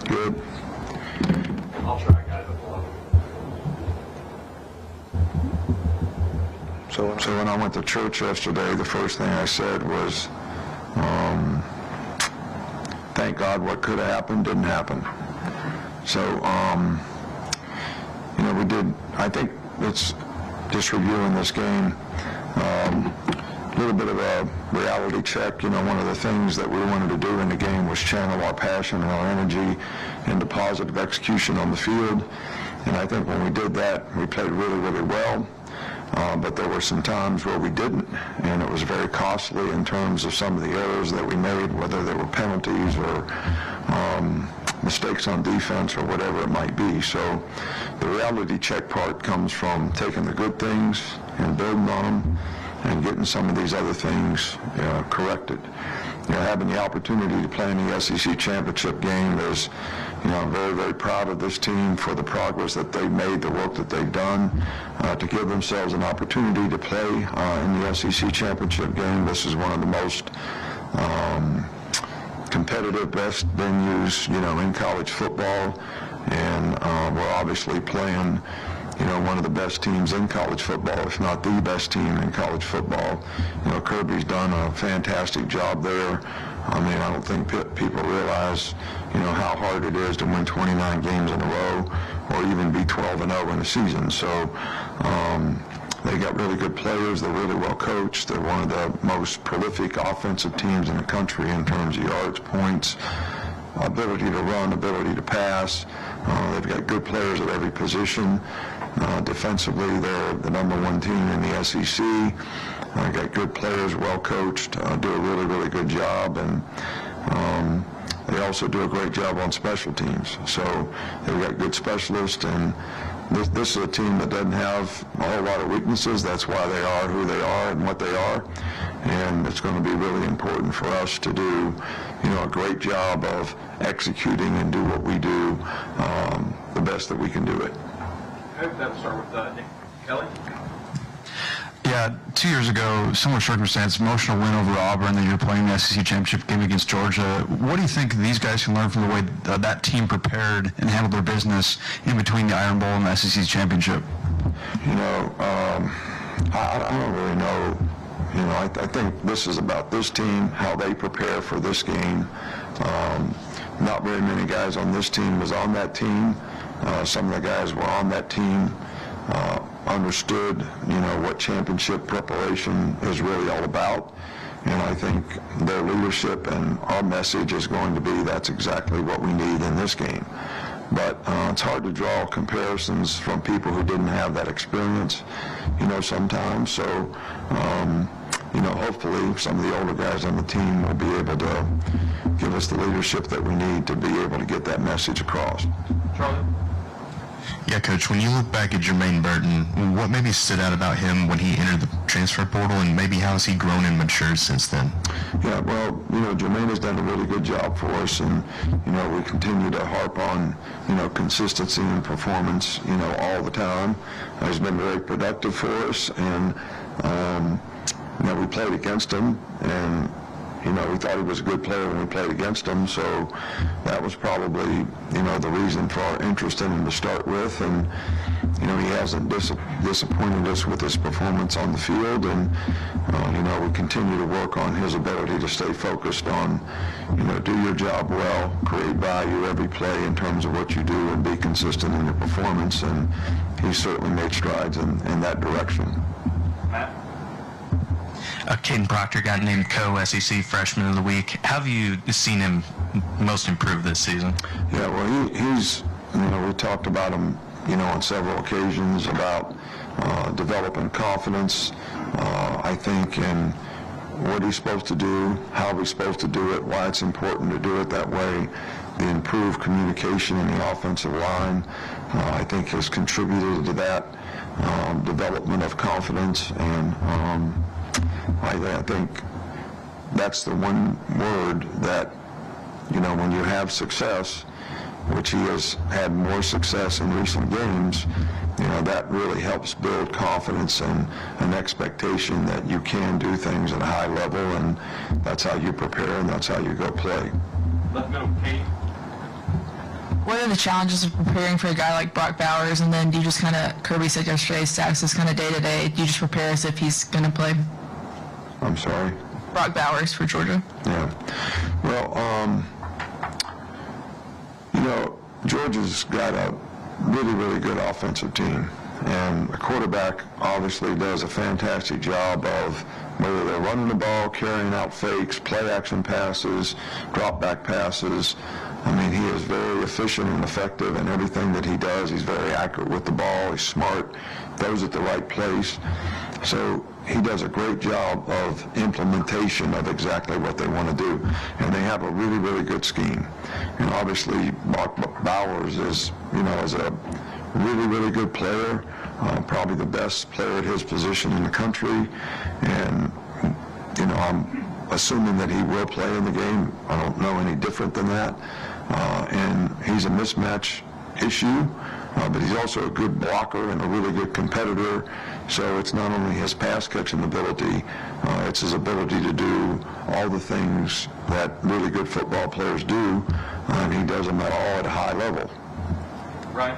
Good. I'll try, guys. So when I went to church yesterday, the first thing I said was, thank God what could have happened didn't happen. So, we did, I think it's just reviewing this game, a little bit of a reality check. One of the things that we wanted to do in the game was channel our passion and our energy into positive execution on the field. And I think when we did that, we played really, really well. But there were some times where we didn't, and it was very costly in terms of some of the errors that we made, whether they were penalties or mistakes on defense or whatever it might be. So the reality check part comes from taking the good things and building on them and getting some of these other things corrected. Having the opportunity to play in the SEC championship game is, I'm very, very proud of this team for the progress that they've made, the work that they've done, to give themselves an opportunity to play in the SEC championship game. This is one of the most competitive, best venues, in college football, and we're obviously playing, one of the best teams in college football, if not the best team in college football. Kirby's done a fantastic job there. I don't think people realize, how hard it is to win 29 games in a row or even be 12-0 in a season. So they got really good players. They're really well coached. They're one of the most prolific offensive teams in the country in terms of yards, points, ability to run, ability to pass. They've got good players at every position. Defensively, they're the #1 team in the SEC. Got good players, well coached, do a really, really good job, and they also do a great job on special teams. So they've got good specialists, and this is a team that doesn't have a whole lot of weaknesses. That's why they are who they are and what they are. And it's going to be really important for us to do, a great job of executing and do what we do the best that we can do it. I hope that'll start with Nick. Kelly? Yeah, 2 years ago, similar circumstance, emotional win over Auburn, then you're playing the SEC championship game against Georgia. What do you think these guys can learn from the way that team prepared and handled their business in between the Iron Bowl and the SEC championship? I don't really know. I think this is about this team, how they prepare for this game. Not very many guys on this team was on that team. Some of the guys were on that team understood, what championship preparation is really all about. And I think their leadership and our message is going to be that's exactly what we need in this game. But it's hard to draw comparisons from people who didn't have that experience, sometimes. So, hopefully some of the older guys on the team will be able to give us the leadership that we need to be able to get that message across. Charlie? Yeah, Coach, when you look back at Germaine Burton, what maybe stood out about him when he entered the transfer portal, and maybe how has he grown and matured since then? Yeah, well, Germaine has done a really good job for us, and, we continue to harp on, consistency and performance, all the time. He's been very productive for us, and, we played against him, and, we thought he was a good player when we played against him, so that was probably, the reason for our interest in him to start with. And, he hasn't disappointed us with his performance on the field, and, we continue to work on his ability to stay focused on, do your job well, create value every play in terms of what you do, and be consistent in your performance, and he's certainly made strides in that direction. Matt? Cayton Proctor got named co-SEC Freshman of the Week. How have you seen him most improve this season? Yeah, well, he's, we talked about him, on several occasions about developing confidence, I think, in what he's supposed to do, how he's supposed to do it, why it's important to do it that way. The improved communication in the offensive line, I think, has contributed to that development of confidence, and I think that's the one word that, when you have success, which he has had more success in recent games, that really helps build confidence and an expectation that you can do things at a high level, and that's how you prepare and that's how you go play. Left middle, Cayton. what are the challenges of preparing for a guy like Brock Bowers? And then do you just kind of, Kirby said yesterday, Stacks is kind of day-to-day. Do you just prepare as if he's going to play? I'm sorry? Brock Bowers for Georgia. Yeah. Well, Georgia's got a really, really good offensive team. And the quarterback obviously does a fantastic job of whether they're running the ball, carrying out fakes, play-action passes, drop-back passes. I mean, he is very efficient and effective in everything that he does. He's very accurate with the ball. He's smart, throws at the right place. So he does a great job of implementation of exactly what they want to do. And they have a really, really good scheme. And obviously, Brock Bowers is a really, really good player, probably the best player at his position in the country. And, I'm assuming that he will play in the game. I don't know any different than that. And he's a mismatch issue, but he's also a good blocker and a really good competitor. So it's not only his pass catching ability, it's his ability to do all the things that really good football players do, and he does them all at a high level. Ryan?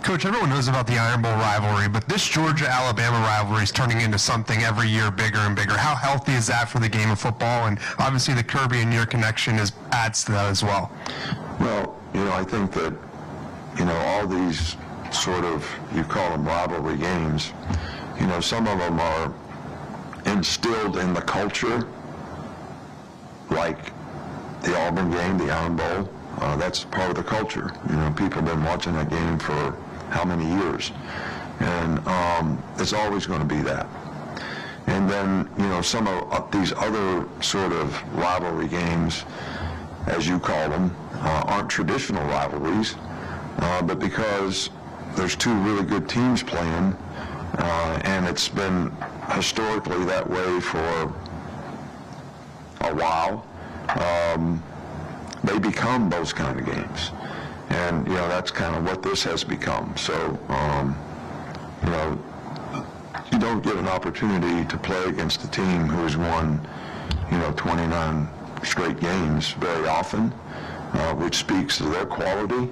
Coach, everyone knows about the Iron Bowl rivalry, but this Georgia-Alabama rivalry is turning into something every year bigger and bigger. How healthy is that for the game of football? And obviously the Kirby and your connection adds to that as well. Well, I think that, all these sort of, you call them rivalry games, some of them are instilled in the culture, like the Auburn game, the Iron Bowl. That's part of the culture. People have been watching that game for how many years? And it's always going to be that. And then, some of these other sort of rivalry games, as you call them, aren't traditional rivalries, but because there's two really good teams playing, and it's been historically that way for a while, they become those kind of games. And, that's kind of what this has become. So, you don't get an opportunity to play against a team who's won, 29 straight games very often, which speaks to their quality,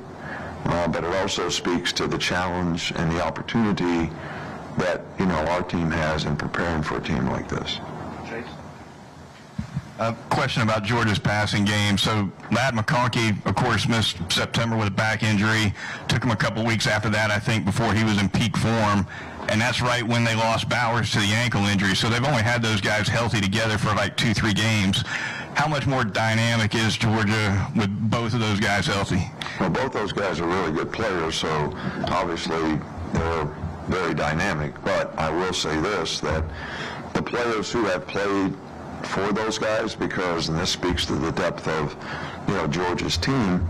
but it also speaks to the challenge and the opportunity that, our team has in preparing for a team like this. Chase? A question about Georgia's passing game. So Ladd McConkey, of course, missed September with a back injury. Took him a couple weeks after that, I think, before he was in peak form. And that's right when they lost Bowers to the ankle injury. So they've only had those guys healthy together for like 2-3 games. How much more dynamic is Georgia with both of those guys healthy? Well, both those guys are really good players, so obviously they're very dynamic. But I will say this, that the players who have played for those guys, because, and this speaks to the depth of, Georgia's team,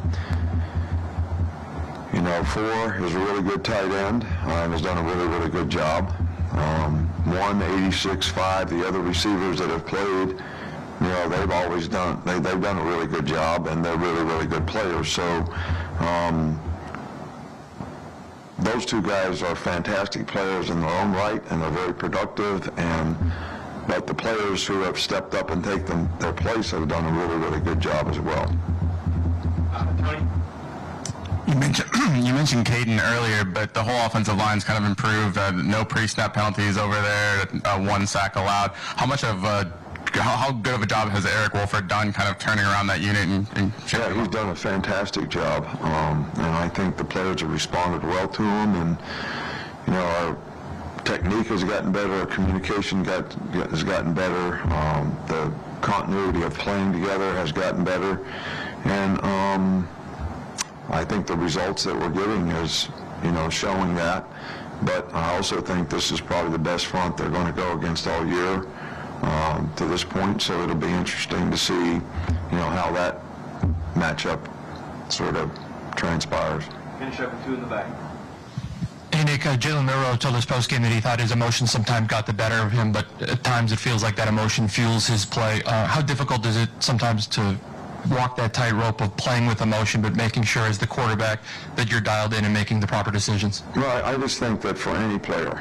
Four is a really good tight end and has done a really, really good job. 86.5, the other receivers that have played, they've always done, they've done a really good job, and they're really, really good players. So those two guys are fantastic players in their own right, and they're very productive, but the players who have stepped up and taken their place have done a really, really good job as well. Tony? You mentioned Cayton earlier, but the whole offensive line's kind of improved. No pre-snap penalties over there, 1 sack allowed. How good of a job has Eric Wolford done kind of turning around that unit? Yeah, he's done a fantastic job, and I think the players have responded well to him, and our technique has gotten better, our communication has gotten better, the continuity of playing together has gotten better, and I think the results that we're getting is, showing that. But I also think this is probably the best front they're going to go against all year to this point. So it'll be interesting to see, how that matchup sort of transpires. Finish up with 2 in the back. Hey, Nick, Jaylen Waddle told us post-game that he thought his emotion sometimes got the better of him, but at times it feels like that emotion fuels his play. How difficult is it sometimes to walk that tightrope of playing with emotion, but making sure as the quarterback that you're dialed in and making the proper decisions? Well, I just think that for any player,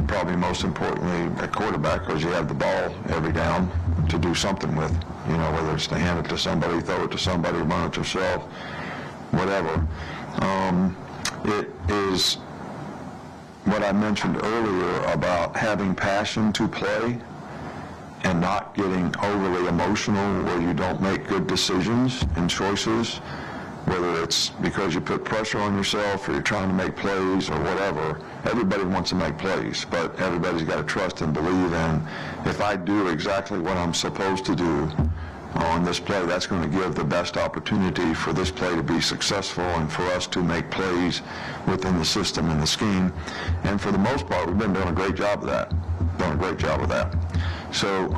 probably most importantly at quarterback, because you have the ball every down to do something with, whether it's to hand it to somebody, throw it to somebody, run it yourself. whatever. It is what I mentioned earlier about having passion to play and not getting overly emotional where you don't make good decisions and choices, whether it's because you put pressure on yourself or you're trying to make plays or whatever. Everybody wants to make plays, but everybody's got to trust and believe in, if I do exactly what I'm supposed to do on this play, that's going to give the best opportunity for this play to be successful and for us to make plays within the system and the scheme. And for the most part, we've been doing a great job of that. So,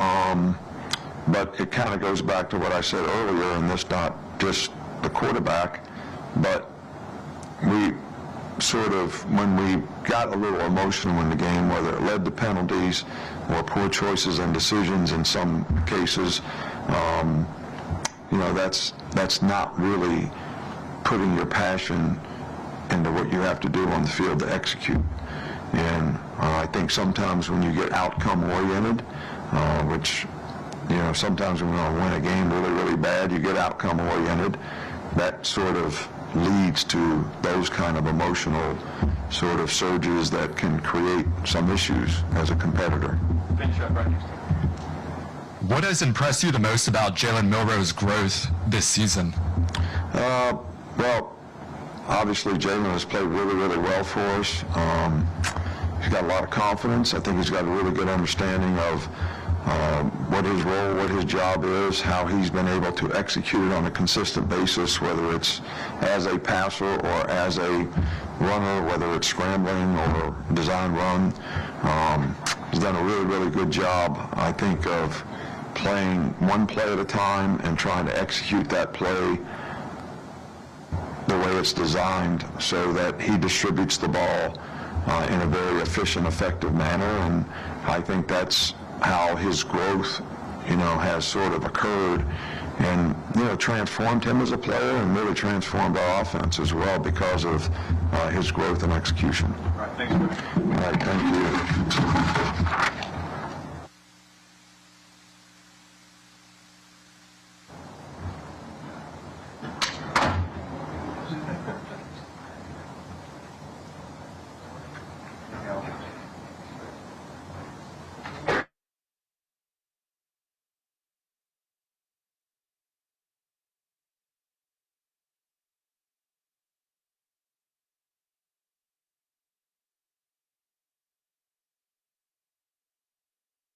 but it kind of goes back to what I said earlier, and this not just the quarterback, but we sort of, when we got a little emotional in the game, whether it led to penalties or poor choices and decisions in some cases, that's not really putting your passion into what you have to do on the field to execute. And I think sometimes when you get outcome oriented, which, sometimes when you want to win a game really, really bad, you get outcome oriented, that sort of leads to those kind of emotional sort of surges that can create some issues as a competitor. Finish up right next to him. What has impressed you the most about Jalen Milroe's growth this season? Well, obviously Jalen has played really, really well for us. He's got a lot of confidence. I think he's got a really good understanding of what his role, what his job is, how he's been able to execute it on a consistent basis, whether it's as a passer or as a runner, whether it's scrambling or design run. He's done a really, really good job, I think, of playing one play at a time and trying to execute that play the way it's designed so that he distributes the ball in a very efficient, effective manner. And I think that's how his growth, has sort of occurred and, transformed him as a player and really transformed our offense as well because of his growth and execution. All right, thanks, Rick. All right, thank you.